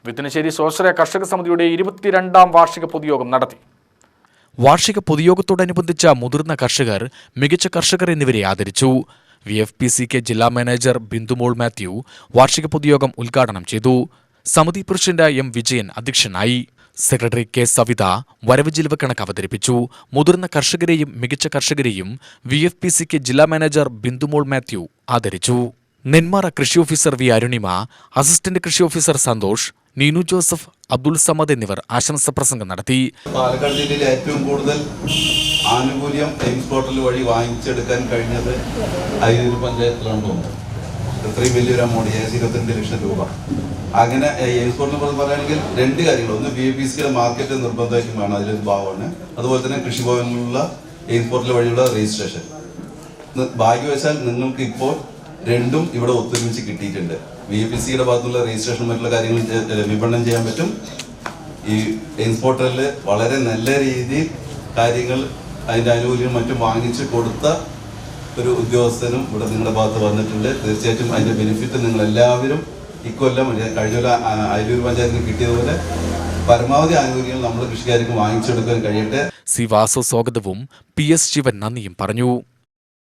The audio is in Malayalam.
വിത്തനശ്ശേരി സ്വാശ്രയ കർഷക സമിതിയുടെ 22ാം വാർഷിക പൊതുയോഗം നടത്തി. വാർഷിക പൊതുയോഗത്തോടനുബന്ധിച്ച മുതിർന്ന കർഷകർ, മികച്ച കർഷകർ എന്നിവരെ ആദരിച്ചു. VFPCK ജില്ലാ മാനേജർ ബിന്ദുമോൾ മാത്യു വാർഷിക പൊതുയോഗം ഉദ്ഘാടനം ചെയ്തു. സമിതി പ്രസിഡന്റ് M. വിജയൻ അധ്യക്ഷനായി. Secretary K. സവിത വരവ് ചിലവ് കണക്ക് അവതരിപ്പിച്ചു. മുതിർന്ന കർഷകരെയും മികച്ച കർഷകരെയും VFPCK ജില്ലാ മാനേജർ ബിന്ദുമോൾ മാത്യു ആദരിച്ചു. നെന്മാറ കൃഷി ഓഫീസർ V. അരുണിമ, അസിസ്റ്റന്റ് കൃഷി ഓഫീസർ സന്തോഷ്, നീനു ജോസഫ്, അബ്ദുൾ സമദ് എന്നിവർ ആശംസാ പ്രസംഗം നടത്തി. പാലക്കാട് ജില്ലയിൽ ഏറ്റവും കൂടുതൽ ആനുകൂല്യം എയിംസ് പോർട്ടൽ വഴി വാങ്ങിച്ചെടുക്കാൻ കഴിഞ്ഞത് അയ്യൂർ പഞ്ചായത്തിലാണ് തോന്നുന്നത്. ഇത്രയും വലിയൊരു എമൗണ്ട് 22 ലക്ഷം രൂപ. അങ്ങനെ എയിംസ് പോർട്ടലിനെ കുറിച്ച് പറയുകയാണെങ്കിൽ രണ്ട് കാര്യങ്ങൾ. ഒന്ന്, VFPCയുടെ മാർക്കറ്റ് നിർബന്ധമായിട്ടും വേണം, അതിലൊരു ഭാഗമാണ്. അതുപോലെ തന്നെ കൃഷിഭവനിലുള്ള എയിംസ് പോർട്ടൽ വഴിയുള്ള രജിസ്ട്രേഷൻ. ഭാഗ്യവശാൽ നിങ്ങൾക്ക് ഇപ്പോൾ രണ്ടും ഇവിടെ ഒത്തൊരുമിച്ച് കിട്ടിയിട്ടുണ്ട്. VFPCയുടെ ഭാഗത്തുള്ള രജിസ്ട്രേഷൻ മറ്റുള്ള കാര്യങ്ങൾ വിപണനം ചെയ്യാൻ പറ്റും. ഈ എയിംസ് പോർട്ടലിൽ വളരെ നല്ല രീതിയിൽ കാര്യങ്ങൾ അതിൻ്റെ ആനുകൂല്യം മറ്റും വാങ്ങിച്ച് കൊടുത്ത ഒരു ഉദ്യോഗസ്ഥനും ഇവിടെ നിങ്ങളുടെ ഭാഗത്ത് വന്നിട്ടുണ്ട്. തീർച്ചയായിട്ടും അതിൻ്റെ ബെനിഫിറ്റ് നിങ്ങളെല്ലാവരും ഇക്കൊല്ലം കഴിഞ്ഞ അയ്യൂർ പഞ്ചായത്തിന് കിട്ടിയതുപോലെ പരമാവധി ആനുകൂല്യങ്ങൾ നമ്മൾ കൃഷിക്കാർക്ക് വാങ്ങിച്ചെടുക്കാൻ കഴിയട്ടെ. C. വാസു സ്വാഗതവും PS. ശിവൻ നന്ദിയും പറഞ്ഞു.